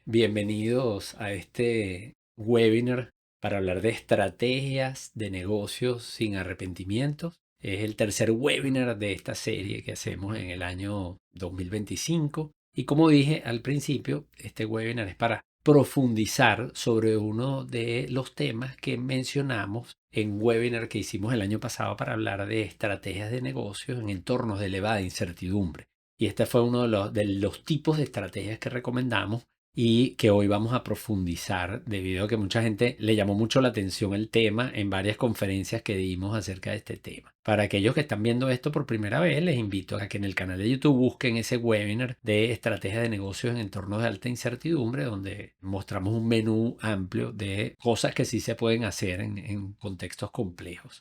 Bienvenidos a este webinar para hablar de estrategias de negocios sin arrepentimientos. Es el tercer webinar de esta serie que hacemos en el año 2025. Y como dije al principio, este webinar es para profundizar sobre uno de los temas que mencionamos en un webinar que hicimos el año pasado para hablar de estrategias de negocios en entornos de elevada incertidumbre. Y este fue uno de los tipos de estrategias que recomendamos y que hoy vamos a profundizar debido a que mucha gente le llamó mucho la atención el tema en varias conferencias que dimos acerca de este tema. Para aquellos que están viendo esto por primera vez, les invito a que en el canal de YouTube busquen ese webinar de estrategias de negocios en entornos de alta incertidumbre, donde mostramos un menú amplio de cosas que sí se pueden hacer en contextos complejos.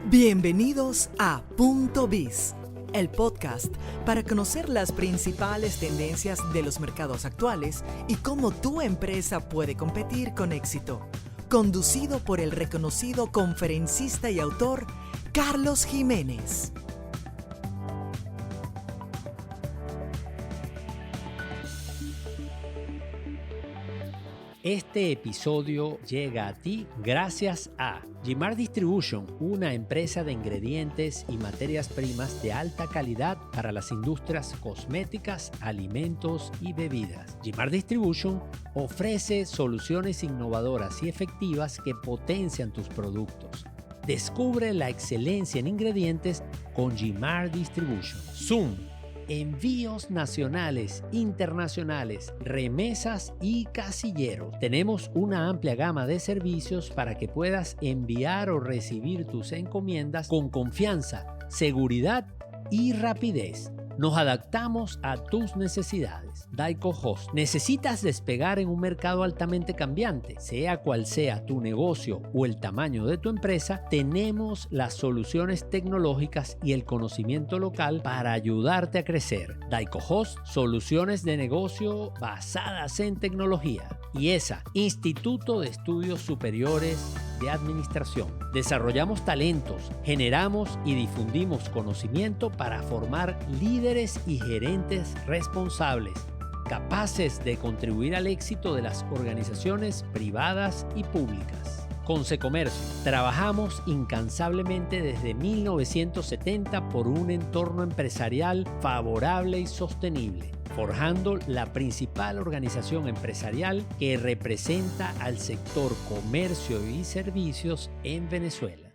Bienvenidos a Punto Biz, el podcast para conocer las principales tendencias de los mercados actuales y cómo tu empresa puede competir con éxito. Conducido por el reconocido conferencista y autor Carlos Jiménez. Este episodio llega a ti gracias a Gimar Distribution, una empresa de ingredientes y materias primas de alta calidad para las industrias cosméticas, alimentos y bebidas. Gimar Distribution ofrece soluciones innovadoras y efectivas que potencian tus productos. Descubre la excelencia en ingredientes con Gimar Distribution. Zoom. Envíos nacionales, internacionales, remesas y casilleros. Tenemos una amplia gama de servicios para que puedas enviar o recibir tus encomiendas con confianza, seguridad y rapidez. Nos adaptamos a tus necesidades. Daico Host. ¿Necesitas despegar en un mercado altamente cambiante? Sea cual sea tu negocio o el tamaño de tu empresa, tenemos las soluciones tecnológicas y el conocimiento local para ayudarte a crecer. Daico Host, soluciones de negocio basadas en tecnología. IESA, Instituto de Estudios Superiores de Administración. Desarrollamos talentos, generamos y difundimos conocimiento para formar líderes y gerentes responsables, capaces de contribuir al éxito de las organizaciones privadas y públicas. Consecomercio. Trabajamos incansablemente desde 1970 por un entorno empresarial favorable y sostenible, forjando la principal organización empresarial que representa al sector comercio y servicios en Venezuela.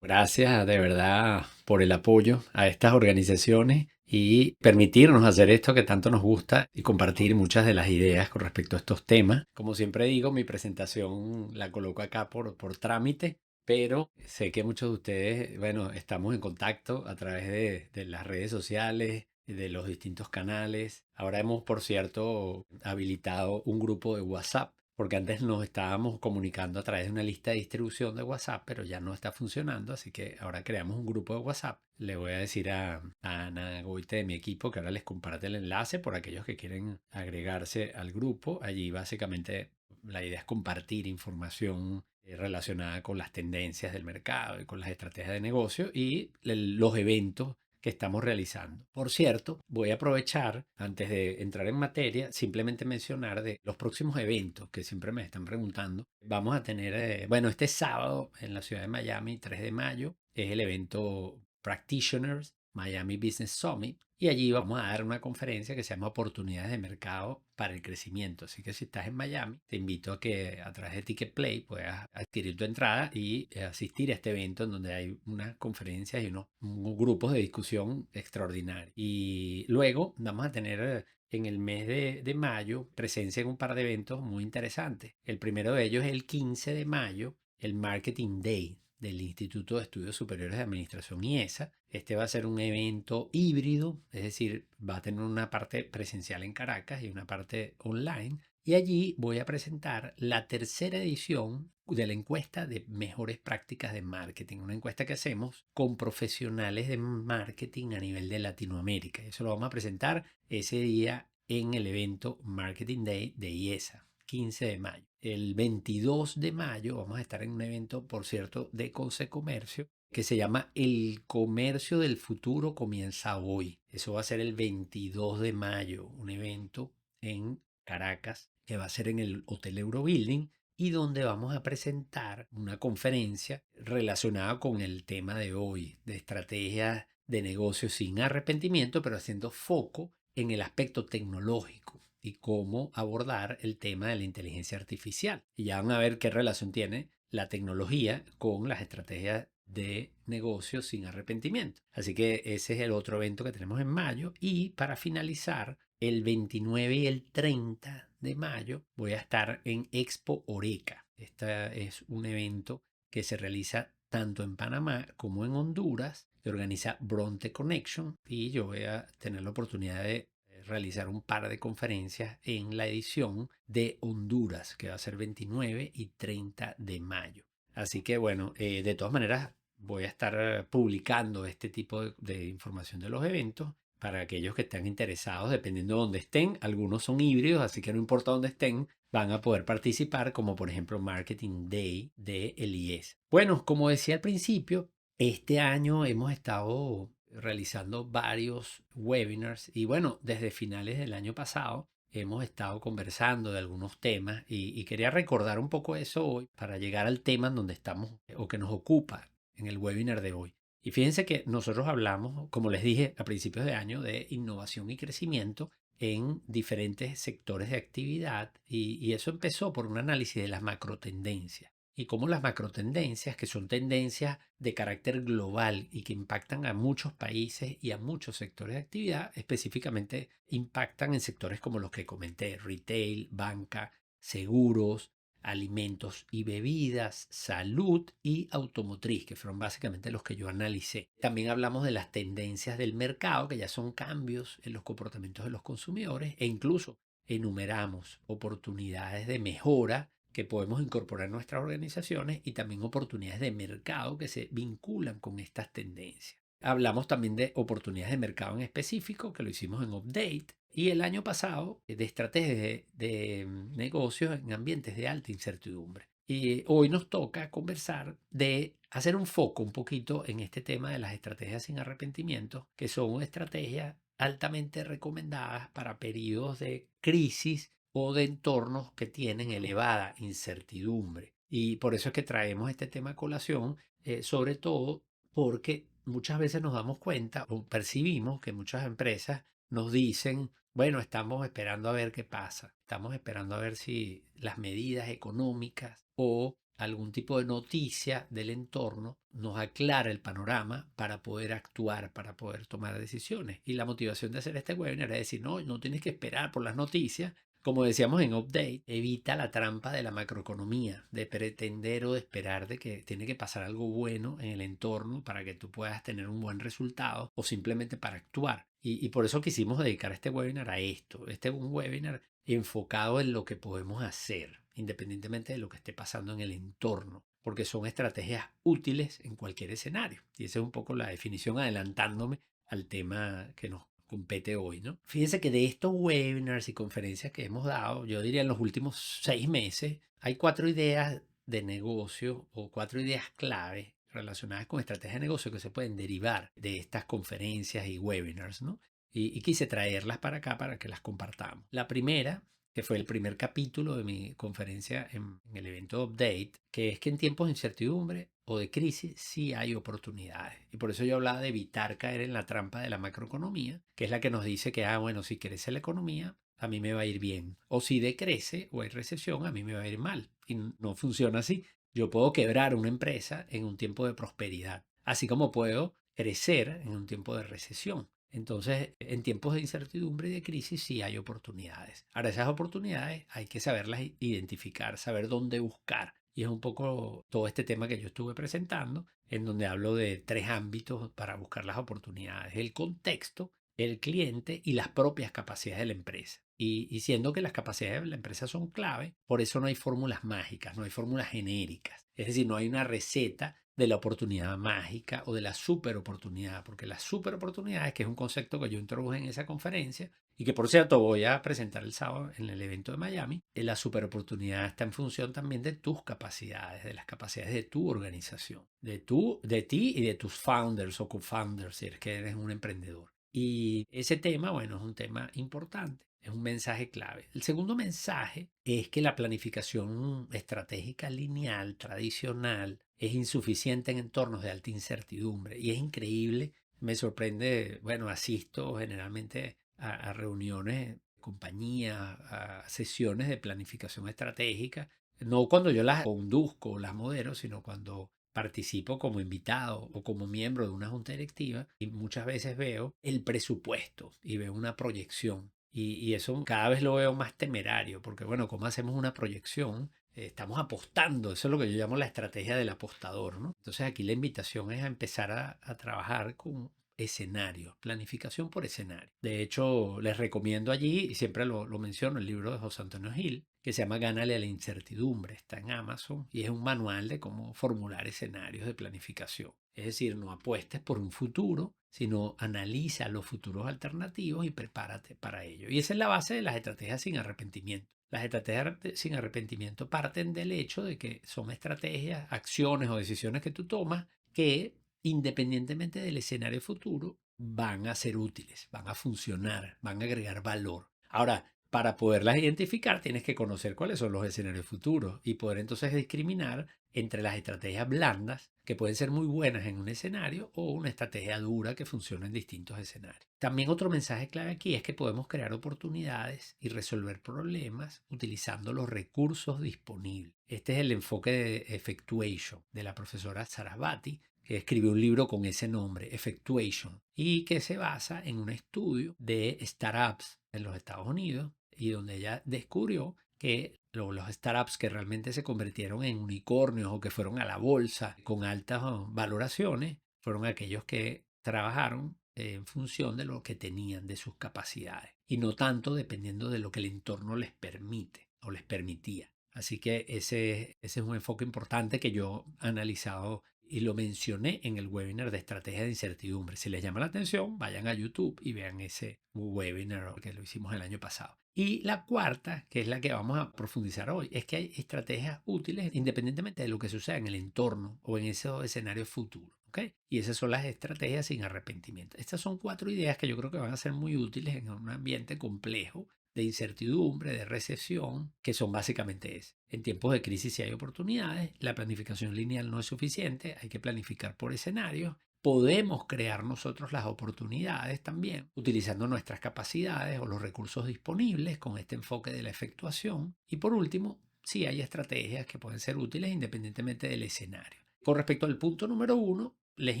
Gracias de verdad por el apoyo a estas organizaciones y permitirnos hacer esto que tanto nos gusta y compartir muchas de las ideas con respecto a estos temas. Como siempre digo, mi presentación la coloco acá por trámite, pero sé que muchos de ustedes, bueno, estamos en contacto a través de las redes sociales, de los distintos canales. Ahora hemos, por cierto, habilitado un grupo de WhatsApp porque antes nos estábamos comunicando a través de una lista de distribución de WhatsApp, pero ya no está funcionando, así que ahora creamos un grupo de WhatsApp. Le voy a decir a Ana Goite de mi equipo que ahora les comparte el enlace por aquellos que quieren agregarse al grupo. Allí básicamente la idea es compartir información relacionada con las tendencias del mercado y con las estrategias de negocio y los eventos que estamos realizando. Por cierto, voy a aprovechar, antes de entrar en materia, simplemente mencionar de los próximos eventos que siempre me están preguntando. Vamos a tener, bueno, este sábado en la ciudad de Miami, 3 de mayo, es el evento Practitioners Miami Business Summit. Y allí vamos a dar una conferencia que se llama Oportunidades de Mercado para el Crecimiento. Así que si estás en Miami, te invito a que a través de Ticketplay puedas adquirir tu entrada y asistir a este evento en donde hay unas conferencias y unos grupos de discusión extraordinarios. Y luego vamos a tener en el mes de mayo presencia en un par de eventos muy interesantes. El primero de ellos es el 15 de mayo, el Marketing Day del Instituto de Estudios Superiores de Administración IESA. Este va a ser un evento híbrido, es decir, va a tener una parte presencial en Caracas y una parte online. Y allí voy a presentar la tercera edición de la encuesta de mejores prácticas de marketing, una encuesta que hacemos con profesionales de marketing a nivel de Latinoamérica. Eso lo vamos a presentar ese día en el evento Marketing Day de IESA. 15 de mayo. El 22 de mayo vamos a estar en un evento, por cierto, de Consecomercio, que se llama El comercio del futuro comienza hoy. Eso va a ser el 22 de mayo, un evento en Caracas que va a ser en el Hotel Eurobuilding y donde vamos a presentar una conferencia relacionada con el tema de hoy, de estrategias de negocios sin arrepentimiento, pero haciendo foco en el aspecto tecnológico y cómo abordar el tema de la inteligencia artificial. Y ya van a ver qué relación tiene la tecnología con las estrategias de negocios sin arrepentimiento. Así que ese es el otro evento que tenemos en mayo. Y para finalizar, el 29 y el 30 de mayo voy a estar en Expo Oreca. Este es un evento que se realiza tanto en Panamá como en Honduras, que organiza Bronte Connection, y yo voy a tener la oportunidad de realizar un par de conferencias en la edición de Honduras, que va a ser 29 y 30 de mayo. Así que bueno, de todas maneras voy a estar publicando este tipo de información de los eventos para aquellos que estén interesados, dependiendo de dónde estén. Algunos son híbridos, así que no importa dónde estén, van a poder participar, como por ejemplo Marketing Day de IES. Bueno, como decía al principio, este año hemos estado realizando varios webinars y bueno, desde finales del año pasado hemos estado conversando de algunos temas y quería recordar un poco eso hoy para llegar al tema en donde estamos o que nos ocupa en el webinar de hoy. Y fíjense que nosotros hablamos, como les dije a principios de año, de innovación y crecimiento en diferentes sectores de actividad y eso empezó por un análisis de las macrotendencias y cómo las macrotendencias, que son tendencias de carácter global y que impactan a muchos países y a muchos sectores de actividad, específicamente impactan en sectores como los que comenté: retail, banca, seguros, alimentos y bebidas, salud y automotriz, que fueron básicamente los que yo analicé. También hablamos de las tendencias del mercado, que ya son cambios en los comportamientos de los consumidores, e incluso enumeramos oportunidades de mejora que podemos incorporar en nuestras organizaciones y también oportunidades de mercado que se vinculan con estas tendencias. Hablamos también de oportunidades de mercado en específico, que lo hicimos en Update, y el año pasado de estrategias de negocios en ambientes de alta incertidumbre. Y hoy nos toca conversar de hacer un foco un poquito en este tema de las estrategias sin arrepentimiento, que son estrategias altamente recomendadas para periodos de crisis o de entornos que tienen elevada incertidumbre. Y por eso es que traemos este tema a colación, sobre todo porque muchas veces nos damos cuenta o percibimos que muchas empresas nos dicen: bueno, estamos esperando a ver qué pasa, estamos esperando a ver si las medidas económicas o algún tipo de noticia del entorno nos aclara el panorama para poder actuar, para poder tomar decisiones. Y la motivación de hacer este webinar es decir: no, no tienes que esperar por las noticias. Como decíamos en Update, evita la trampa de la macroeconomía, de pretender o de esperar de que tiene que pasar algo bueno en el entorno para que tú puedas tener un buen resultado o simplemente para actuar. Y por eso quisimos dedicar este webinar a esto. Este es un webinar enfocado en lo que podemos hacer, independientemente de lo que esté pasando en el entorno, porque son estrategias útiles en cualquier escenario. Y esa es un poco la definición, adelantándome al tema que nos compete hoy, ¿no? Fíjense que de estos webinars y conferencias que hemos dado, yo diría en los últimos 6 meses, hay 4 ideas de negocio o 4 ideas clave relacionadas con estrategias de negocio que se pueden derivar de estas conferencias y webinars, ¿no? Y quise traerlas para acá para que las compartamos. La primera, que fue el primer capítulo de mi conferencia en el evento Update, que es que en tiempos de incertidumbre o de crisis sí hay oportunidades. Y por eso yo hablaba de evitar caer en la trampa de la macroeconomía, que es la que nos dice que, bueno, si crece la economía, a mí me va a ir bien. O si decrece o hay recesión, a mí me va a ir mal. Y no funciona así. Yo puedo quebrar una empresa en un tiempo de prosperidad, así como puedo crecer en un tiempo de recesión. Entonces, en tiempos de incertidumbre y de crisis sí hay oportunidades. Ahora, esas oportunidades hay que saberlas identificar, saber dónde buscar. Y es un poco todo este tema que yo estuve presentando, en donde hablo de 3 ámbitos para buscar las oportunidades: el contexto, el cliente y las propias capacidades de la empresa. Y siendo que las capacidades de la empresa son clave, por eso no hay fórmulas mágicas, no hay fórmulas genéricas. Es decir, no hay una receta de la oportunidad mágica o de la super oportunidad, porque la super oportunidad es que es un concepto que yo introduje en esa conferencia y que por cierto voy a presentar el sábado en el evento de Miami. La super oportunidad está en función también de tus capacidades, de las capacidades de tu organización, de ti y de tus founders o co-founders, si es que eres un emprendedor. Y ese tema, bueno, es un tema importante, es un mensaje clave. El segundo mensaje es que la planificación estratégica lineal, tradicional, es insuficiente en entornos de alta incertidumbre y es increíble. Me sorprende, bueno, asisto generalmente a reuniones, compañías, a sesiones de planificación estratégica, no cuando yo las conduzco o las modero, sino cuando participo como invitado o como miembro de una junta directiva y muchas veces veo el presupuesto y veo una proyección. Y eso cada vez lo veo más temerario, porque bueno, ¿cómo hacemos una proyección? Estamos apostando, eso es lo que yo llamo la estrategia del apostador, ¿no? Entonces aquí la invitación es a empezar a trabajar con escenarios, planificación por escenario. De hecho, les recomiendo allí, y siempre lo menciono, el libro de José Antonio Gil, que se llama Gánale a la incertidumbre, está en Amazon y es un manual de cómo formular escenarios de planificación. Es decir, no apuestes por un futuro, sino analiza los futuros alternativos y prepárate para ello. Y esa es la base de las estrategias sin arrepentimiento. Las estrategias sin arrepentimiento parten del hecho de que son estrategias, acciones o decisiones que tú tomas que, independientemente del escenario futuro, van a ser útiles, van a funcionar, van a agregar valor. Ahora, para poderlas identificar, tienes que conocer cuáles son los escenarios futuros y poder entonces discriminar entre las estrategias blandas, que pueden ser muy buenas en un escenario, o una estrategia dura que funciona en distintos escenarios. También otro mensaje clave aquí es que podemos crear oportunidades y resolver problemas utilizando los recursos disponibles. Este es el enfoque de Effectuation de la profesora Sarasvati, que escribió un libro con ese nombre, Effectuation, y que se basa en un estudio de startups en los Estados Unidos y donde ella descubrió que los startups que realmente se convirtieron en unicornios o que fueron a la bolsa con altas valoraciones fueron aquellos que trabajaron en función de lo que tenían, de sus capacidades, y no tanto dependiendo de lo que el entorno les permite o les permitía. Así que ese es un enfoque importante que yo he analizado y lo mencioné en el webinar de estrategia de incertidumbre. Si les llama la atención, vayan a YouTube y vean ese webinar que lo hicimos el año pasado. Y la cuarta, que es la que vamos a profundizar hoy, es que hay estrategias útiles independientemente de lo que suceda en el entorno o en esos escenarios futuros. ¿Okay? Y esas son las estrategias sin arrepentimiento. Estas son 4 ideas que yo creo que van a ser muy útiles en un ambiente complejo de incertidumbre, de recesión, que son básicamente eso. En tiempos de crisis sí hay oportunidades, la planificación lineal no es suficiente, hay que planificar por escenarios. Podemos crear nosotros las oportunidades también, utilizando nuestras capacidades o los recursos disponibles con este enfoque de la efectuación. Y por último, sí hay estrategias que pueden ser útiles independientemente del escenario. Con respecto al punto número 1, les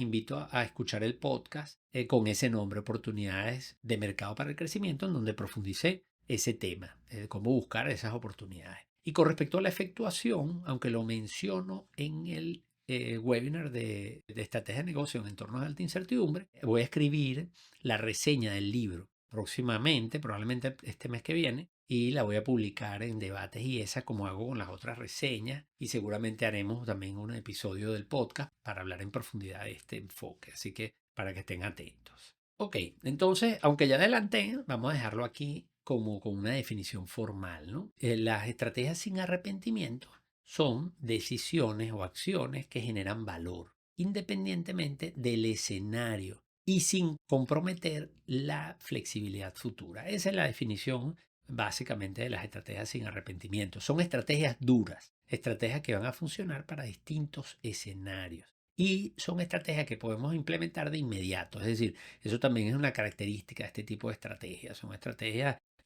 invito a escuchar el podcast con ese nombre, Oportunidades de Mercado para el Crecimiento, en donde profundicé ese tema, cómo buscar esas oportunidades. Y con respecto a la efectuación, aunque lo menciono en el webinar de estrategia de negocio en entornos de alta incertidumbre, voy a escribir la reseña del libro próximamente, probablemente este mes que viene, y la voy a publicar en Debates y esa como hago con las otras reseñas, y seguramente haremos también un episodio del podcast para hablar en profundidad de este enfoque, así que para que estén atentos. Ok, entonces, aunque ya adelanté, vamos a dejarlo aquí como con una definición formal, ¿no? Las estrategias sin arrepentimiento son decisiones o acciones que generan valor, independientemente del escenario y sin comprometer la flexibilidad futura. Esa es la definición básicamente de las estrategias sin arrepentimiento. Son estrategias duras, estrategias que van a funcionar para distintos escenarios. Y son estrategias que podemos implementar de inmediato. Es decir, eso también es una característica de este tipo de estrategias.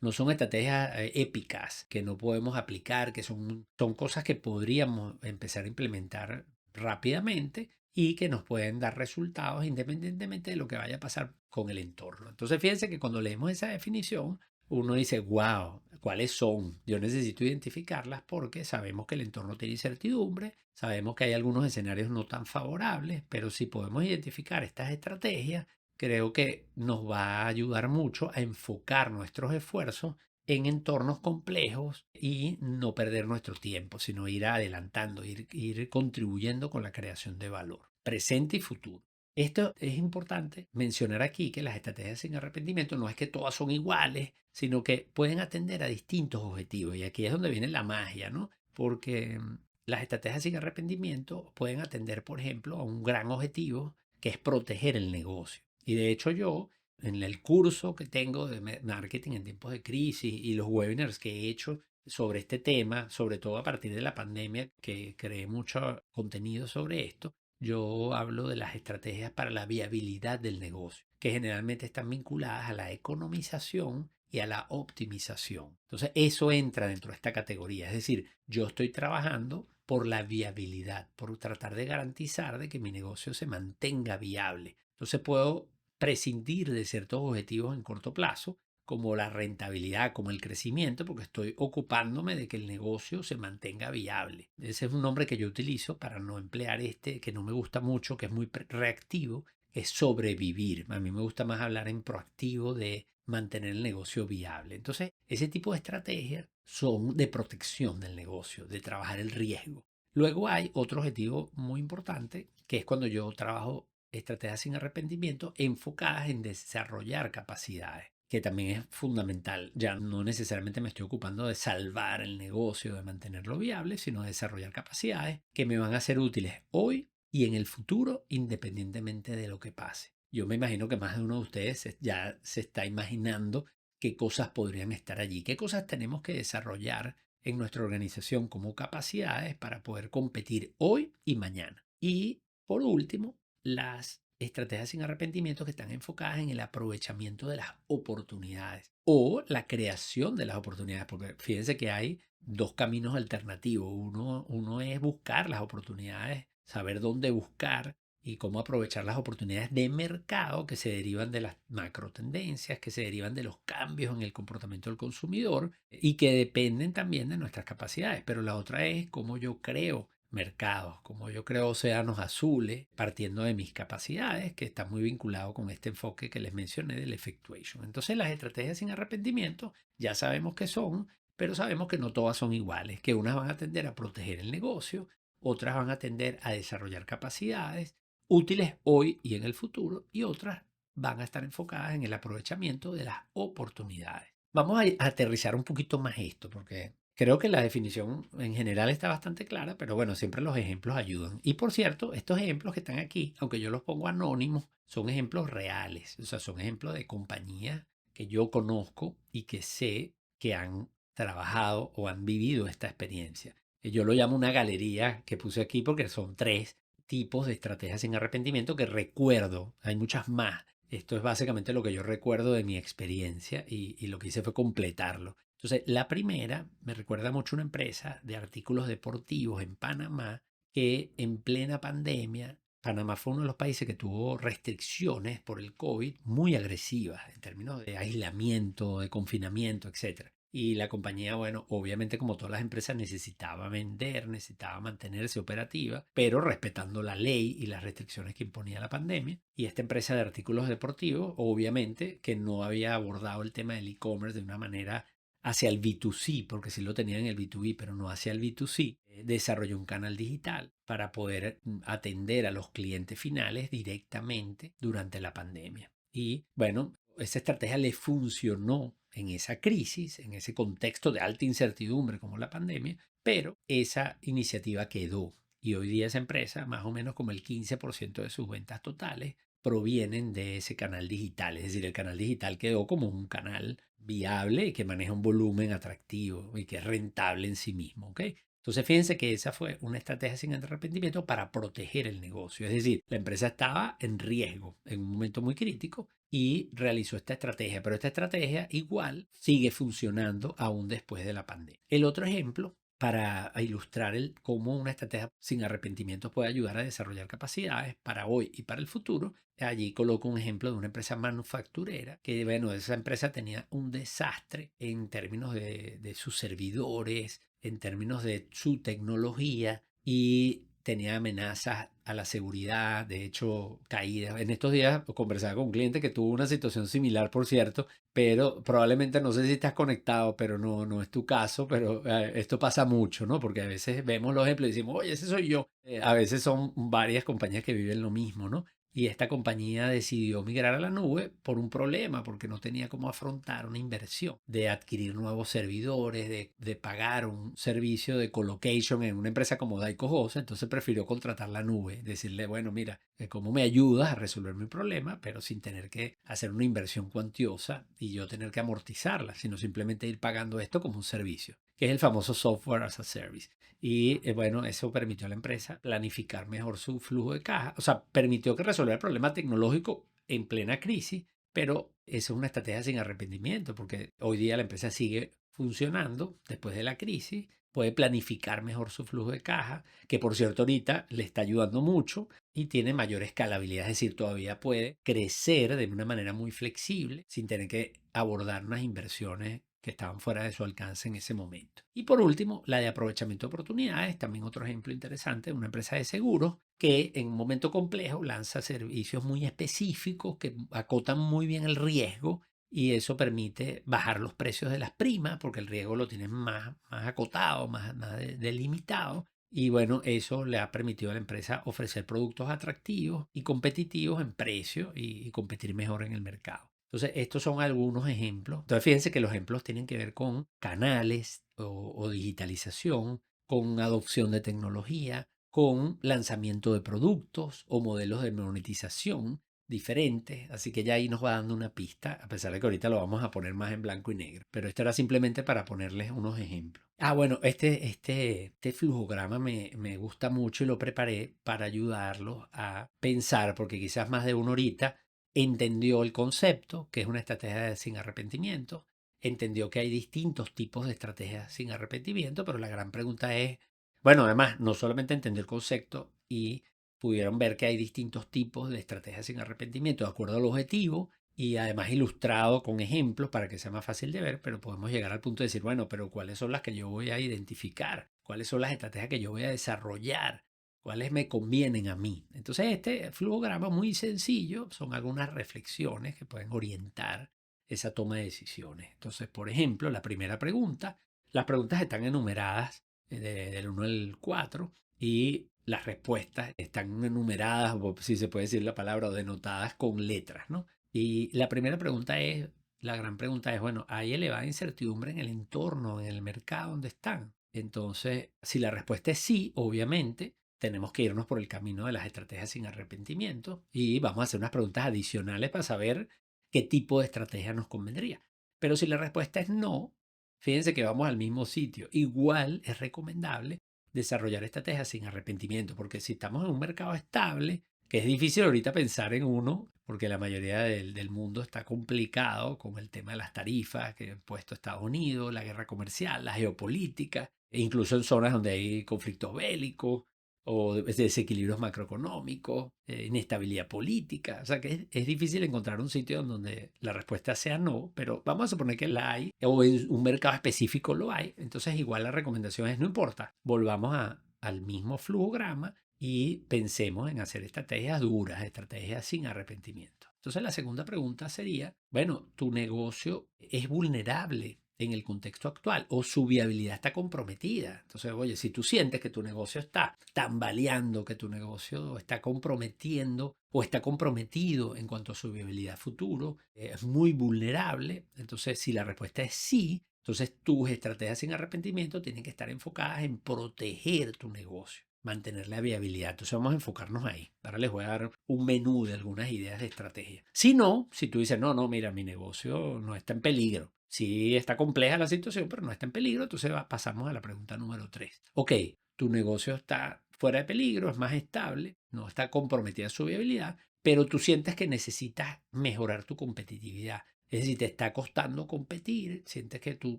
No son estrategias épicas que no podemos aplicar, que son cosas que podríamos empezar a implementar rápidamente y que nos pueden dar resultados independientemente de lo que vaya a pasar con el entorno. Entonces, fíjense que cuando leemos esa definición, uno dice, wow, ¿cuáles son? Yo necesito identificarlas porque sabemos que el entorno tiene incertidumbre, sabemos que hay algunos escenarios no tan favorables, pero si podemos identificar estas estrategias, creo que nos va a ayudar mucho a enfocar nuestros esfuerzos en entornos complejos y no perder nuestro tiempo, sino ir adelantando, ir contribuyendo con la creación de valor, presente y futuro. Esto es importante mencionar aquí que las estrategias sin arrepentimiento no es que todas son iguales, sino que pueden atender a distintos objetivos. Y aquí es donde viene la magia, ¿no? Porque las estrategias sin arrepentimiento pueden atender, por ejemplo, a un gran objetivo que es proteger el negocio. Y de hecho yo, en el curso que tengo de marketing en tiempos de crisis y los webinars que he hecho sobre este tema, sobre todo a partir de la pandemia, que creé mucho contenido sobre esto, yo hablo de las estrategias para la viabilidad del negocio, que generalmente están vinculadas a la economización y a la optimización. Entonces, eso entra dentro de esta categoría. Es decir, yo estoy trabajando por la viabilidad, por tratar de garantizar de que mi negocio se mantenga viable. Entonces, puedo prescindir de ciertos objetivos en corto plazo, como la rentabilidad, como el crecimiento, porque estoy ocupándome de que el negocio se mantenga viable. Ese es un nombre que yo utilizo para no emplear este que no me gusta mucho, que es muy reactivo, es sobrevivir. A mí me gusta más hablar en proactivo de mantener el negocio viable. Entonces, ese tipo de estrategias son de protección del negocio, de trabajar el riesgo. Luego hay otro objetivo muy importante, que es cuando yo trabajo estrategias sin arrepentimiento enfocadas en desarrollar capacidades, que también es fundamental. Ya no necesariamente me estoy ocupando de salvar el negocio, de mantenerlo viable, sino de desarrollar capacidades que me van a ser útiles hoy y en el futuro, independientemente de lo que pase. Yo me imagino que más de uno de ustedes ya se está imaginando qué cosas podrían estar allí, qué cosas tenemos que desarrollar en nuestra organización como capacidades para poder competir hoy y mañana. Y por último, las estrategias sin arrepentimiento que están enfocadas en el aprovechamiento de las oportunidades o la creación de las oportunidades, porque fíjense que hay dos caminos alternativos. Uno es buscar las oportunidades, saber dónde buscar y cómo aprovechar las oportunidades de mercado que se derivan de las macro tendencias, que se derivan de los cambios en el comportamiento del consumidor y que dependen también de nuestras capacidades. Pero la otra es cómo yo creo mercados, como yo creo océanos azules, partiendo de mis capacidades, que está muy vinculado con este enfoque que les mencioné del effectuation. Entonces las estrategias sin arrepentimiento ya sabemos qué son, pero sabemos que no todas son iguales, que unas van a tender a proteger el negocio, otras van a tender a desarrollar capacidades útiles hoy y en el futuro, y otras van a estar enfocadas en el aprovechamiento de las oportunidades. Vamos a aterrizar un poquito más esto, porque creo que la definición en general está bastante clara, pero bueno, siempre los ejemplos ayudan. Y por cierto, estos ejemplos que están aquí, aunque yo los pongo anónimos, son ejemplos reales, o sea, son ejemplos de compañías que yo conozco y que sé que han trabajado o han vivido esta experiencia. Yo lo llamo una galería que puse aquí porque son tres tipos de estrategias sin arrepentimiento que recuerdo. Hay muchas más. Esto es básicamente lo que yo recuerdo de mi experiencia y lo que hice fue completarlo. Entonces, la primera me recuerda mucho a una empresa de artículos deportivos en Panamá que en plena pandemia, Panamá fue uno de los países que tuvo restricciones por el COVID muy agresivas en términos de aislamiento, de confinamiento, etc. Y la compañía, bueno, obviamente como todas las empresas necesitaba vender, necesitaba mantenerse operativa, pero respetando la ley y las restricciones que imponía la pandemia. Y esta empresa de artículos deportivos, obviamente que no había abordado el tema del e-commerce de una manera hacia el B2C, porque sí lo tenía en el B2B, pero no hacia el B2C, desarrolló un canal digital para poder atender a los clientes finales directamente durante la pandemia. Y bueno, esa estrategia le funcionó en esa crisis, en ese contexto de alta incertidumbre como la pandemia, pero esa iniciativa quedó. Y hoy día esa empresa, más o menos como el 15% de sus ventas totales, provienen de ese canal digital. Es decir, el canal digital quedó como un canal viable y que maneja un volumen atractivo y que es rentable en sí mismo. ¿Ok? Entonces, fíjense que esa fue una estrategia sin arrepentimiento para proteger el negocio. Es decir, la empresa estaba en riesgo en un momento muy crítico y realizó esta estrategia, pero esta estrategia igual sigue funcionando aún después de la pandemia. El otro ejemplo para ilustrar cómo una estrategia sin arrepentimientos puede ayudar a desarrollar capacidades para hoy y para el futuro. Allí coloco un ejemplo de una empresa manufacturera que, bueno, esa empresa tenía un desastre en términos de sus servidores, en términos de su tecnología y tenía amenazas a la seguridad, de hecho, caídas. En estos días conversaba con un cliente que tuvo una situación similar, por cierto, pero probablemente no sé si estás conectado, pero no es tu caso, pero esto pasa mucho, ¿no? Porque a veces vemos los ejemplos y decimos, oye, ese soy yo. A veces son varias compañías que viven lo mismo, ¿no? Y esta compañía decidió migrar a la nube por un problema, porque no tenía cómo afrontar una inversión de adquirir nuevos servidores, de pagar un servicio de colocation en una empresa como Daico Host. Entonces prefirió contratar la nube, decirle, bueno, mira, ¿cómo me ayudas a resolver mi problema? Pero sin tener que hacer una inversión cuantiosa y yo tener que amortizarla, sino simplemente ir pagando esto como un servicio, que es el famoso software as a service. Y bueno, eso permitió a la empresa planificar mejor su flujo de caja. O sea, permitió que resolviera el problema tecnológico en plena crisis, pero eso es una estrategia sin arrepentimiento, porque hoy día la empresa sigue funcionando después de la crisis, puede planificar mejor su flujo de caja, que por cierto ahorita le está ayudando mucho y tiene mayor escalabilidad, es decir, todavía puede crecer de una manera muy flexible sin tener que abordar unas inversiones que estaban fuera de su alcance en ese momento. Y por último, la de aprovechamiento de oportunidades, también otro ejemplo interesante, una empresa de seguros que en un momento complejo lanza servicios muy específicos que acotan muy bien el riesgo y eso permite bajar los precios de las primas porque el riesgo lo tienen más acotado, más delimitado. Y bueno, eso le ha permitido a la empresa ofrecer productos atractivos y competitivos en precio y competir mejor en el mercado. Entonces, estos son algunos ejemplos. Entonces, fíjense que los ejemplos tienen que ver con canales o digitalización, con adopción de tecnología, con lanzamiento de productos o modelos de monetización diferentes. Así que ya ahí nos va dando una pista, a pesar de que ahorita lo vamos a poner más en blanco y negro. Pero esto era simplemente para ponerles unos ejemplos. Bueno, este flujograma me gusta mucho y lo preparé para ayudarlos a pensar, porque quizás más de una horita entendió el concepto, que es una estrategia sin arrepentimiento, entendió que hay distintos tipos de estrategias sin arrepentimiento, pero la gran pregunta es, bueno, además, no solamente entendió el concepto y pudieron ver que hay distintos tipos de estrategias sin arrepentimiento de acuerdo al objetivo y además ilustrado con ejemplos para que sea más fácil de ver, pero podemos llegar al punto de decir, bueno, pero ¿cuáles son las que yo voy a identificar? ¿Cuáles son las estrategias que yo voy a desarrollar? ¿Cuáles me convienen a mí? Entonces este flujograma muy sencillo, son algunas reflexiones que pueden orientar esa toma de decisiones. Entonces, por ejemplo, la primera pregunta, las preguntas están enumeradas del 1 al 4 y las respuestas están enumeradas, o si se puede decir la palabra, o denotadas con letras, ¿no? Y la primera pregunta es, la gran pregunta es, bueno, ¿hay elevada incertidumbre en el entorno, en el mercado donde están? Entonces, si la respuesta es sí, obviamente, tenemos que irnos por el camino de las estrategias sin arrepentimiento y vamos a hacer unas preguntas adicionales para saber qué tipo de estrategia nos convendría. Pero si la respuesta es no, fíjense que vamos al mismo sitio. Igual es recomendable desarrollar estrategias sin arrepentimiento, porque si estamos en un mercado estable, que es difícil ahorita pensar en uno, porque la mayoría del mundo está complicado con el tema de las tarifas que ha puesto Estados Unidos, la guerra comercial, la geopolítica, e incluso en zonas donde hay conflictos bélicos o desequilibrios macroeconómicos, inestabilidad política. O sea que es difícil encontrar un sitio donde la respuesta sea no, pero vamos a suponer que la hay, o en un mercado específico lo hay. Entonces igual la recomendación es no importa, volvamos al mismo flujograma y pensemos en hacer estrategias duras, estrategias sin arrepentimiento. Entonces la segunda pregunta sería, bueno, ¿tu negocio es vulnerable en el contexto actual o su viabilidad está comprometida? Entonces, oye, si tú sientes que tu negocio está tambaleando, que tu negocio está comprometiendo o está comprometido en cuanto a su viabilidad futuro, es muy vulnerable, entonces si la respuesta es sí, entonces tus estrategias sin arrepentimiento tienen que estar enfocadas en proteger tu negocio, mantener la viabilidad. Entonces vamos a enfocarnos ahí. Ahora les voy a dar un menú de algunas ideas de estrategia. Si no, si tú dices, no, mira, mi negocio no está en peligro. Sí está compleja la situación, pero no está en peligro. Entonces pasamos a la pregunta número 3. Ok, tu negocio está fuera de peligro, es más estable, no está comprometida su viabilidad, pero tú sientes que necesitas mejorar tu competitividad. Es decir, te está costando competir, sientes que tu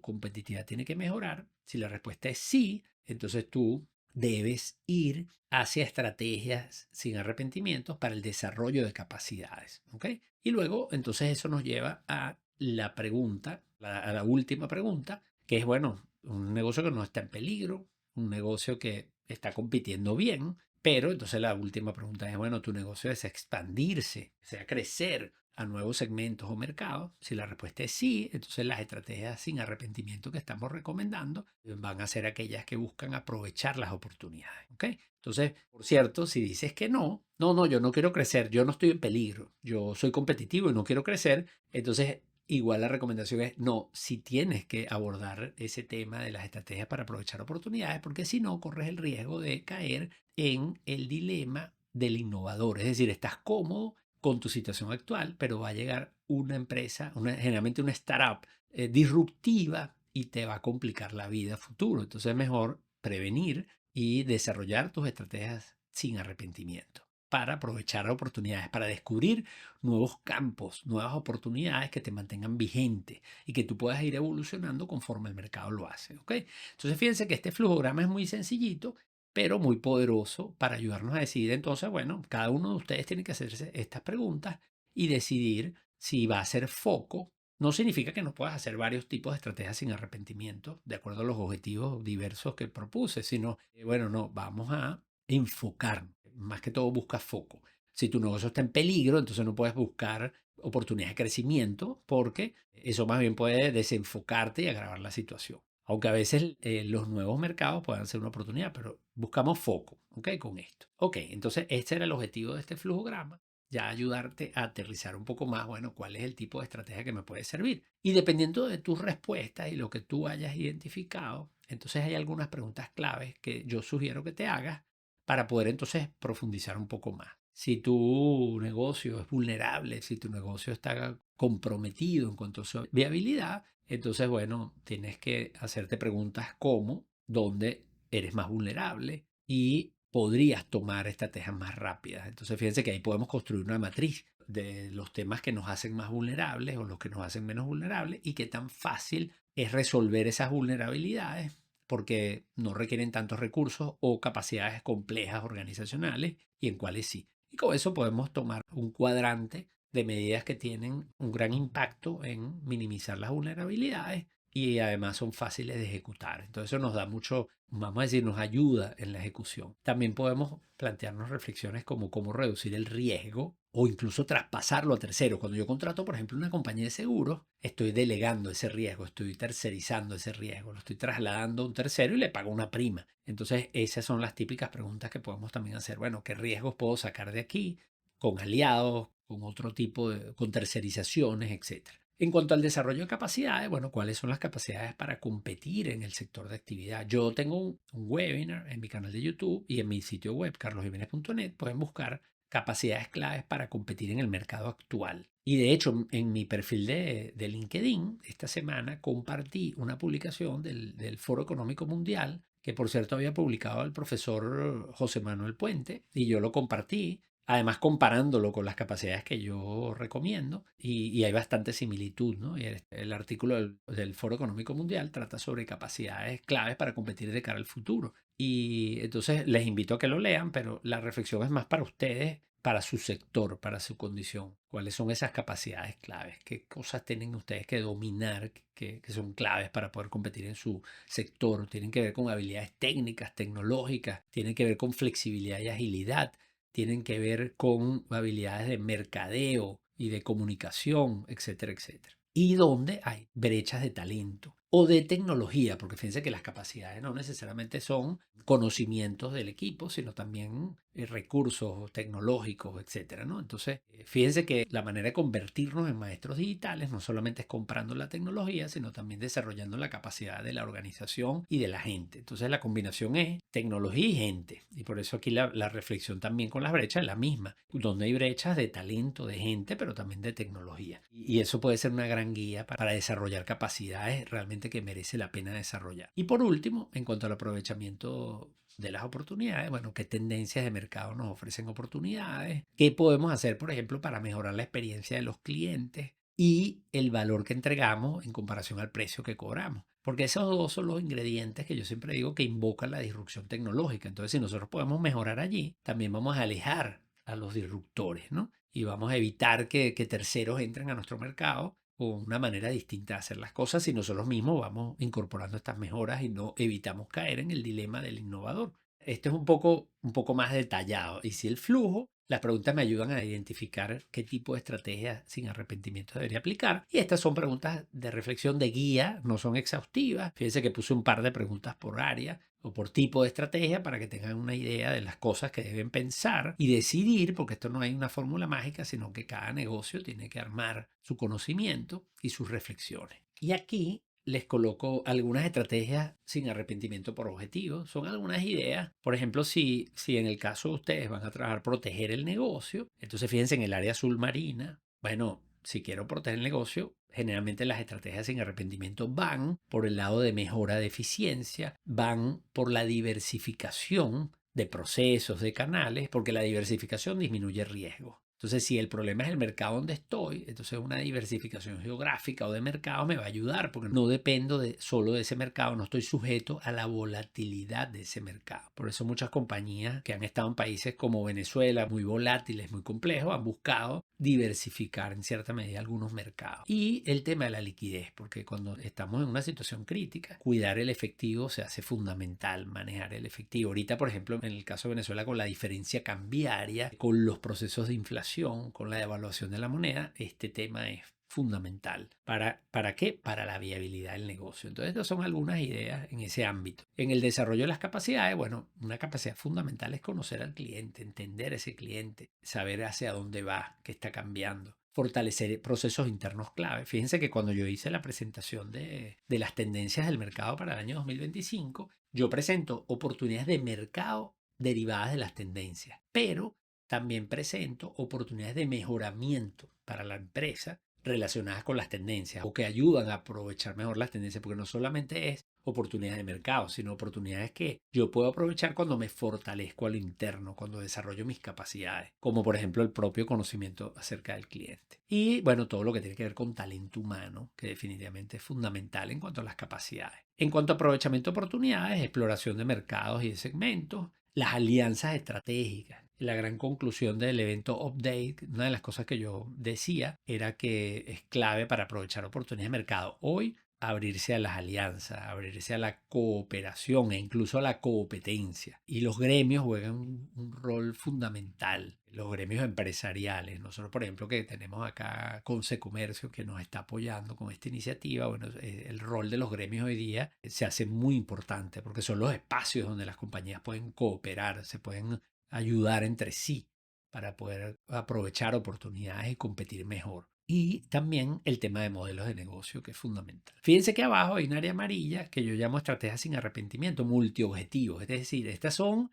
competitividad tiene que mejorar. Si la respuesta es sí, entonces tú debes ir hacia estrategias sin arrepentimientos para el desarrollo de capacidades. ¿Ok? Y luego, entonces eso nos lleva a la pregunta, a la última pregunta, que es, bueno, un negocio que no está en peligro, un negocio que está compitiendo bien, Pero entonces la última pregunta es, bueno, ¿tu negocio desea expandirse, desea crecer a nuevos segmentos o mercados? Si la respuesta es sí, entonces las estrategias sin arrepentimiento que estamos recomendando van a ser aquellas que buscan aprovechar las oportunidades, ¿ok? Entonces, por cierto, si dices que no, yo no quiero crecer, yo no estoy en peligro, yo soy competitivo y no quiero crecer, entonces igual la recomendación es no, si tienes que abordar ese tema de las estrategias para aprovechar oportunidades, porque si no, corres el riesgo de caer en el dilema del innovador. Es decir, estás cómodo con tu situación actual, pero va a llegar una empresa, generalmente una startup disruptiva y te va a complicar la vida a futuro. Entonces es mejor prevenir y desarrollar tus estrategias sin arrepentimiento para aprovechar oportunidades, para descubrir nuevos campos, nuevas oportunidades que te mantengan vigente y que tú puedas ir evolucionando conforme el mercado lo hace. ¿Ok? Entonces fíjense que este flujograma es muy sencillito, pero muy poderoso para ayudarnos a decidir. Entonces, bueno, cada uno de ustedes tiene que hacerse estas preguntas y decidir si va a ser foco. No significa que no puedas hacer varios tipos de estrategias sin arrepentimiento, de acuerdo a los objetivos diversos que propuse, sino, bueno, no, vamos a enfocar. Más que todo busca foco. Si tu negocio está en peligro, entonces no puedes buscar oportunidades de crecimiento porque eso más bien puede desenfocarte y agravar la situación. Aunque a veces los nuevos mercados puedan ser una oportunidad, pero buscamos foco, ¿ok? Con esto. Ok, entonces este era el objetivo de este flujograma, ya ayudarte a aterrizar un poco más, bueno, cuál es el tipo de estrategia que me puede servir. Y dependiendo de tus respuestas y lo que tú hayas identificado, entonces hay algunas preguntas claves que yo sugiero que te hagas para poder entonces profundizar un poco más. Si tu negocio es vulnerable, si tu negocio está comprometido en cuanto a su viabilidad, entonces, bueno, tienes que hacerte preguntas como, ¿dónde eres más vulnerable? Y podrías tomar estrategias más rápidas. Entonces, fíjense que ahí podemos construir una matriz de los temas que nos hacen más vulnerables o los que nos hacen menos vulnerables y qué tan fácil es resolver esas vulnerabilidades porque no requieren tantos recursos o capacidades complejas organizacionales y en cuáles sí. Y con eso podemos tomar un cuadrante de medidas que tienen un gran impacto en minimizar las vulnerabilidades y además son fáciles de ejecutar. Entonces eso nos da mucho, vamos a decir, nos ayuda en la ejecución. También podemos plantearnos reflexiones como cómo reducir el riesgo o incluso traspasarlo a terceros. Cuando yo contrato, por ejemplo, una compañía de seguros, estoy delegando ese riesgo, estoy tercerizando ese riesgo, lo estoy trasladando a un tercero y le pago una prima. Entonces esas son las típicas preguntas que podemos también hacer. Bueno, ¿qué riesgos puedo sacar de aquí? Con aliados, con otro tipo de, con tercerizaciones, etcétera. En cuanto al desarrollo de capacidades, bueno, ¿cuáles son las capacidades para competir en el sector de actividad? Yo tengo un webinar en mi canal de YouTube y en mi sitio web, carlosjimenez.net, pueden buscar capacidades claves para competir en el mercado actual. Y de hecho, en mi perfil de LinkedIn, esta semana compartí una publicación del Foro Económico Mundial, que por cierto había publicado el profesor José Manuel Puente, y yo lo compartí además comparándolo con las capacidades que yo recomiendo y hay bastante similitud, ¿no? Y el artículo del Foro Económico Mundial trata sobre capacidades claves para competir de cara al futuro. Y entonces les invito a que lo lean, pero la reflexión es más para ustedes, para su sector, para su condición. ¿Cuáles son esas capacidades claves? ¿Qué cosas tienen ustedes que dominar que son claves para poder competir en su sector? Tienen que ver con habilidades técnicas, tecnológicas, tienen que ver con flexibilidad y agilidad, tienen que ver con habilidades de mercadeo y de comunicación, etcétera, etcétera. Y donde hay brechas de talento o de tecnología, porque fíjense que las capacidades no necesariamente son conocimientos del equipo, sino también recursos tecnológicos, etcétera, ¿no? Entonces, fíjense que la manera de convertirnos en maestros digitales no solamente es comprando la tecnología, sino también desarrollando la capacidad de la organización y de la gente. Entonces, la combinación es tecnología y gente. Y por eso aquí la reflexión también con las brechas es la misma, donde hay brechas de talento, de gente, pero también de tecnología. Y eso puede ser una gran guía para desarrollar capacidades realmente que merece la pena desarrollar. Y por último, en cuanto al aprovechamiento de las oportunidades, bueno, qué tendencias de mercado nos ofrecen oportunidades, qué podemos hacer, por ejemplo, para mejorar la experiencia de los clientes y el valor que entregamos en comparación al precio que cobramos. Porque esos dos son los ingredientes que yo siempre digo que invocan la disrupción tecnológica. Entonces, si nosotros podemos mejorar allí, también vamos a alejar a los disruptores, ¿no? Y vamos a evitar que terceros entren a nuestro mercado con una manera distinta de hacer las cosas si nosotros mismos vamos incorporando estas mejoras y no evitamos caer en el dilema del innovador. este es un poco más detallado. Y si el flujo, las preguntas me ayudan a identificar qué tipo de estrategia sin arrepentimiento debería aplicar. Y estas son preguntas de reflexión, de guía, no son exhaustivas. Fíjense que puse un par de preguntas por área o por tipo de estrategia para que tengan una idea de las cosas que deben pensar y decidir, porque esto no hay una fórmula mágica, sino que cada negocio tiene que armar su conocimiento y sus reflexiones. Y aquí les coloco algunas estrategias sin arrepentimiento por objetivos. Son algunas ideas. Por ejemplo, si en el caso de ustedes van a trabajar proteger el negocio, entonces fíjense en el área azul marina. Bueno, si quiero proteger el negocio, generalmente las estrategias sin arrepentimiento van por el lado de mejora de eficiencia, van por la diversificación de procesos, de canales, porque la diversificación disminuye riesgo. Entonces, si el problema es el mercado donde estoy, entonces una diversificación geográfica o de mercado me va a ayudar porque no dependo solo de ese mercado, no estoy sujeto a la volatilidad de ese mercado. Por eso muchas compañías que han estado en países como Venezuela, muy volátiles, muy complejos, han buscado diversificar en cierta medida algunos mercados. Y el tema de la liquidez, porque cuando estamos en una situación crítica, cuidar el efectivo se hace fundamental, manejar el efectivo. Ahorita, por ejemplo, en el caso de Venezuela, con la diferencia cambiaria, con los procesos de inflación, con la devaluación de la moneda, este tema es fundamental. ¿Para qué? Para la viabilidad del negocio. Entonces, estas son algunas ideas en ese ámbito. En el desarrollo de las capacidades, bueno, una capacidad fundamental es conocer al cliente, entender a ese cliente, saber hacia dónde va, qué está cambiando. Fortalecer procesos internos clave. Fíjense que cuando yo hice la presentación de las tendencias del mercado para el año 2025, yo presento oportunidades de mercado derivadas de las tendencias, pero también presento oportunidades de mejoramiento para la empresa relacionadas con las tendencias o que ayudan a aprovechar mejor las tendencias, porque no solamente es oportunidades de mercado, sino oportunidades que yo puedo aprovechar cuando me fortalezco a lo interno, cuando desarrollo mis capacidades, como por ejemplo el propio conocimiento acerca del cliente. Y bueno, todo lo que tiene que ver con talento humano, que definitivamente es fundamental en cuanto a las capacidades. En cuanto a aprovechamiento de oportunidades, exploración de mercados y de segmentos, las alianzas estratégicas. La gran conclusión del evento Update, una de las cosas que yo decía era que es clave para aprovechar oportunidades de mercado. Hoy, abrirse a las alianzas, abrirse a la cooperación e incluso a la competencia. Y los gremios juegan un rol fundamental, los gremios empresariales. Nosotros, por ejemplo, que tenemos acá Consecomercio que nos está apoyando con esta iniciativa, bueno, el rol de los gremios hoy día se hace muy importante porque son los espacios donde las compañías pueden cooperar, se pueden ayudar entre sí para poder aprovechar oportunidades y competir mejor. Y también el tema de modelos de negocio, que es fundamental. Fíjense que abajo hay un área amarilla que yo llamo estrategias sin arrepentimiento, multiobjetivos. Es decir, estas son,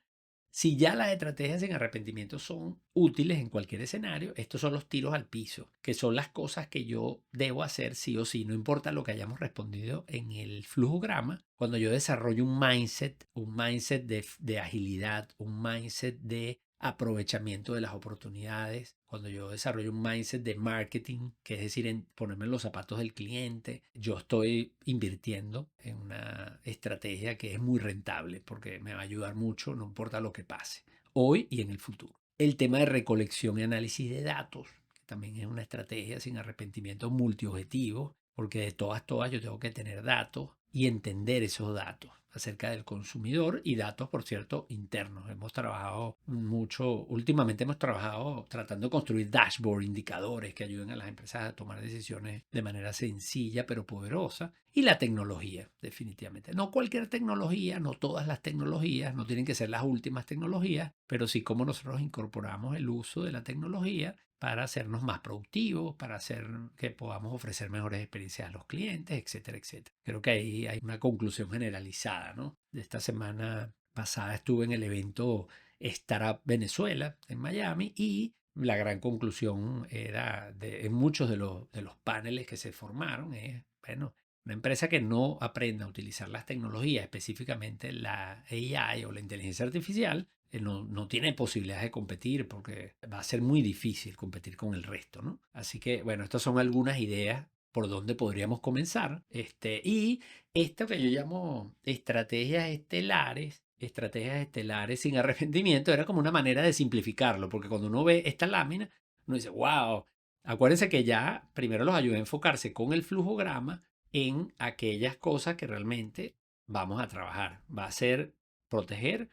si ya las estrategias sin arrepentimiento son útiles en cualquier escenario, estos son los tiros al piso, que son las cosas que yo debo hacer sí o sí, no importa lo que hayamos respondido en el flujograma. Cuando yo desarrollo un mindset de agilidad, un mindset de aprovechamiento de las oportunidades, cuando yo desarrollo un mindset de marketing, que es decir, en ponerme en los zapatos del cliente, yo estoy invirtiendo en una estrategia que es muy rentable porque me va a ayudar mucho, no importa lo que pase, hoy y en el futuro. El tema de recolección y análisis de datos, que también es una estrategia sin arrepentimiento multiobjetivo, porque de todas yo tengo que tener datos y entender esos datos acerca del consumidor y datos, por cierto, internos. Hemos trabajado mucho, últimamente hemos trabajado tratando de construir dashboard, indicadores que ayuden a las empresas a tomar decisiones de manera sencilla pero poderosa. Y la tecnología, definitivamente. No cualquier tecnología, no todas las tecnologías, no tienen que ser las últimas tecnologías, pero sí cómo nosotros incorporamos el uso de la tecnología para hacernos más productivos, para hacer que podamos ofrecer mejores experiencias a los clientes, etcétera, etcétera. Creo que ahí hay una conclusión generalizada, ¿no? De esta semana pasada estuve en el evento Startup Venezuela en Miami y la gran conclusión era en muchos de los paneles que se formaron es, bueno, una empresa que no aprenda a utilizar las tecnologías, específicamente la AI o la inteligencia artificial, no tiene posibilidades de competir porque va a ser muy difícil competir con el resto, ¿no? Así que, bueno, estas son algunas ideas por donde podríamos comenzar. Y esto que yo llamo estrategias estelares sin arrepentimiento, era como una manera de simplificarlo, porque cuando uno ve esta lámina, uno dice, wow, acuérdense que ya primero los ayudé a enfocarse con el flujograma en aquellas cosas que realmente vamos a trabajar. Va a ser proteger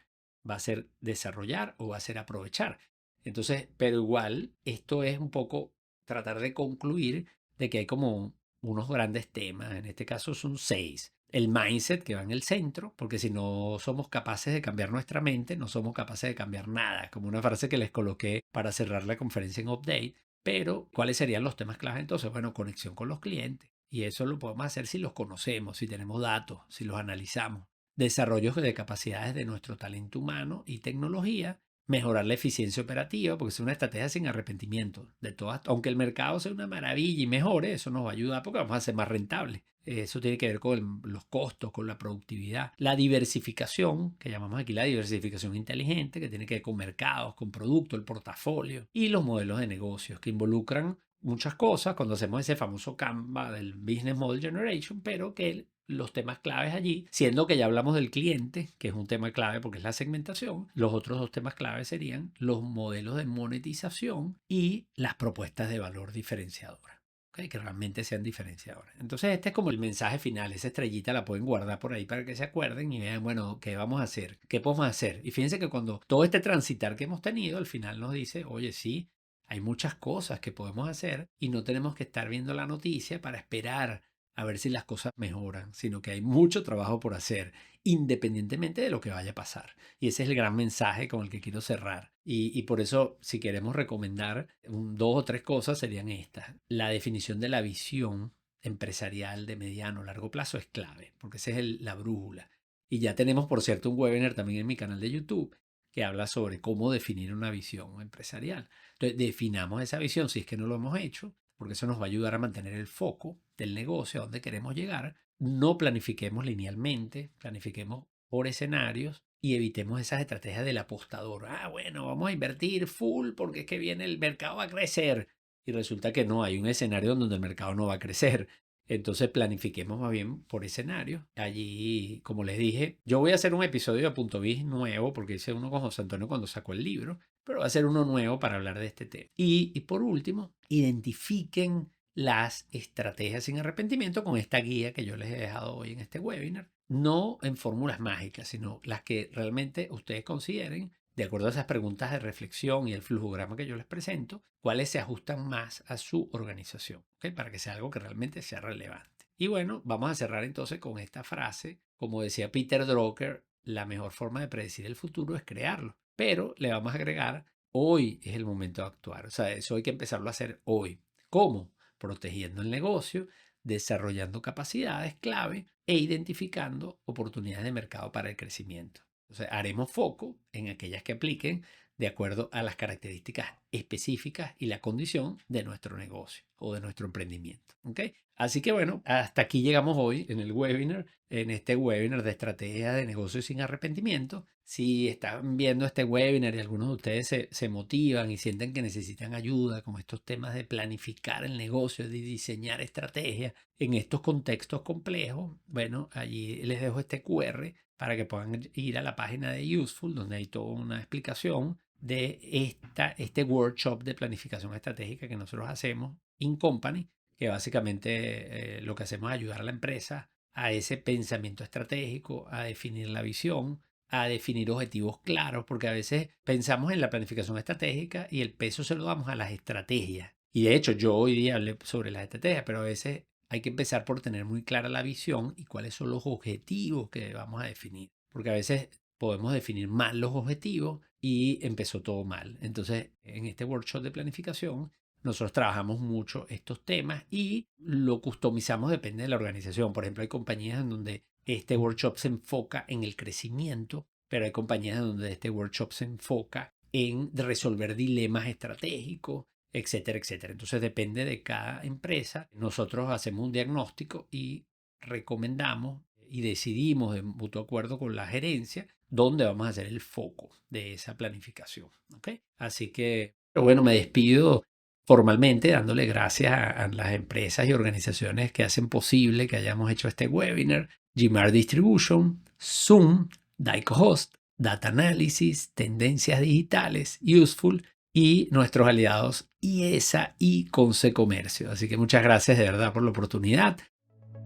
va a ser desarrollar o va a ser aprovechar. Entonces, pero igual, esto es un poco tratar de concluir de que hay como unos grandes temas, en este caso son 6. El mindset que va en el centro, porque si no somos capaces de cambiar nuestra mente, no somos capaces de cambiar nada, como una frase que les coloqué para cerrar la conferencia en Update. Pero, ¿cuáles serían los temas clave entonces? Bueno, conexión con los clientes. Y eso lo podemos hacer si los conocemos, si tenemos datos, si los analizamos. Desarrollo de capacidades de nuestro talento humano y tecnología. Mejorar la eficiencia operativa, porque es una estrategia sin arrepentimiento de todas. Aunque el mercado sea una maravilla y mejore, eso nos va a ayudar porque vamos a ser más rentables. Eso tiene que ver con los costos, con la productividad. La diversificación, que llamamos aquí la diversificación inteligente, que tiene que ver con mercados, con productos, el portafolio. Y los modelos de negocios, que involucran muchas cosas cuando hacemos ese famoso Canva del Business Model Generation, pero que los temas claves allí, siendo que ya hablamos del cliente, que es un tema clave porque es la segmentación, los otros 2 temas claves serían los modelos de monetización y las propuestas de valor diferenciadoras. ¿Okay? Que realmente sean diferenciadoras. Entonces este es como el mensaje final, esa estrellita la pueden guardar por ahí para que se acuerden y vean, bueno, ¿qué vamos a hacer? ¿Qué podemos hacer? Y fíjense que cuando todo este transitar que hemos tenido, al final nos dice, oye, sí, hay muchas cosas que podemos hacer y no tenemos que estar viendo la noticia para esperar a ver si las cosas mejoran, sino que hay mucho trabajo por hacer, independientemente de lo que vaya a pasar. Y ese es el gran mensaje con el que quiero cerrar. Y por eso, si queremos recomendar 2 o 3 cosas, serían estas. La definición de la visión empresarial de mediano o largo plazo es clave, porque esa es la brújula. Y ya tenemos, por cierto, un webinar también en mi canal de YouTube que habla sobre cómo definir una visión empresarial. Entonces, definamos esa visión si es que no lo hemos hecho, porque eso nos va a ayudar a mantener el foco del negocio a donde queremos llegar. No planifiquemos linealmente, planifiquemos por escenarios y evitemos esas estrategias del apostador. Bueno, vamos a invertir full porque es que viene el mercado va a crecer. Y resulta que no, hay un escenario donde el mercado no va a crecer. Entonces planifiquemos más bien por escenario. Allí, como les dije, yo voy a hacer un episodio de Punto Biz nuevo porque hice uno con José Antonio cuando sacó el libro, pero va a ser uno nuevo para hablar de este tema. Y por último, identifiquen las estrategias sin arrepentimiento con esta guía que yo les he dejado hoy en este webinar. No en fórmulas mágicas, sino las que realmente ustedes consideren, de acuerdo a esas preguntas de reflexión y el flujograma que yo les presento, cuáles se ajustan más a su organización, ¿okay? Para que sea algo que realmente sea relevante. Y bueno, vamos a cerrar entonces con esta frase. Como decía Peter Drucker, la mejor forma de predecir el futuro es crearlo. Pero le vamos a agregar, hoy es el momento de actuar. O sea, eso hay que empezarlo a hacer hoy. ¿Cómo? Protegiendo el negocio, desarrollando capacidades clave e identificando oportunidades de mercado para el crecimiento. Entonces, haremos foco en aquellas que apliquen de acuerdo a las características específicas y la condición de nuestro negocio o de nuestro emprendimiento. ¿Okay? Así que bueno, hasta aquí llegamos hoy en el webinar, en este webinar de estrategia de negocios sin arrepentimiento. Si están viendo este webinar y algunos de ustedes se motivan y sienten que necesitan ayuda con estos temas de planificar el negocio, de diseñar estrategias en estos contextos complejos, bueno, allí les dejo este QR para que puedan ir a la página de Useful, donde hay toda una explicación de este workshop de planificación estratégica que nosotros hacemos in company, que básicamente lo que hacemos es ayudar a la empresa a ese pensamiento estratégico, a definir la visión, a definir objetivos claros, porque a veces pensamos en la planificación estratégica y el peso se lo damos a las estrategias. Y de hecho, yo hoy día hablé sobre las estrategias, pero a veces hay que empezar por tener muy clara la visión y cuáles son los objetivos que vamos a definir. Porque a veces podemos definir mal los objetivos y empezó todo mal. Entonces, en este workshop de planificación, nosotros trabajamos mucho estos temas y lo customizamos depende de la organización. Por ejemplo, hay compañías en donde este workshop se enfoca en el crecimiento, pero hay compañías en donde este workshop se enfoca en resolver dilemas estratégicos, etcétera, etcétera. Entonces depende de cada empresa. Nosotros hacemos un diagnóstico y recomendamos y decidimos de mutuo acuerdo con la gerencia dónde vamos a hacer el foco de esa planificación. ¿Okay? Así que, pero bueno, me despido formalmente dándole gracias a las empresas y organizaciones que hacen posible que hayamos hecho este webinar. Gmart Distribution, Zoom, Daico Host, Data Analysis, Tendencias Digitales, Useful y nuestros aliados IESA y Conce Comercio. Así que muchas gracias de verdad por la oportunidad.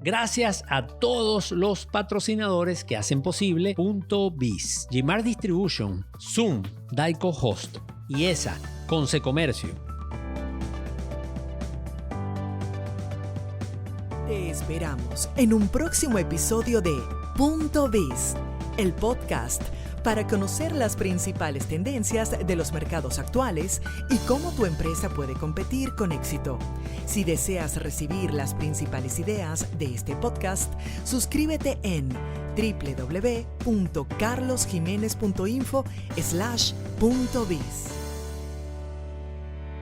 Gracias a todos los patrocinadores que hacen posible Punto Biz, Gmart Distribution, Zoom, Daico Host y ESA, Conce Comercio. Te esperamos en un próximo episodio de Punto Biz, el podcast para conocer las principales tendencias de los mercados actuales y cómo tu empresa puede competir con éxito. Si deseas recibir las principales ideas de este podcast, suscríbete en www.carlosjimenez.info/puntobiz.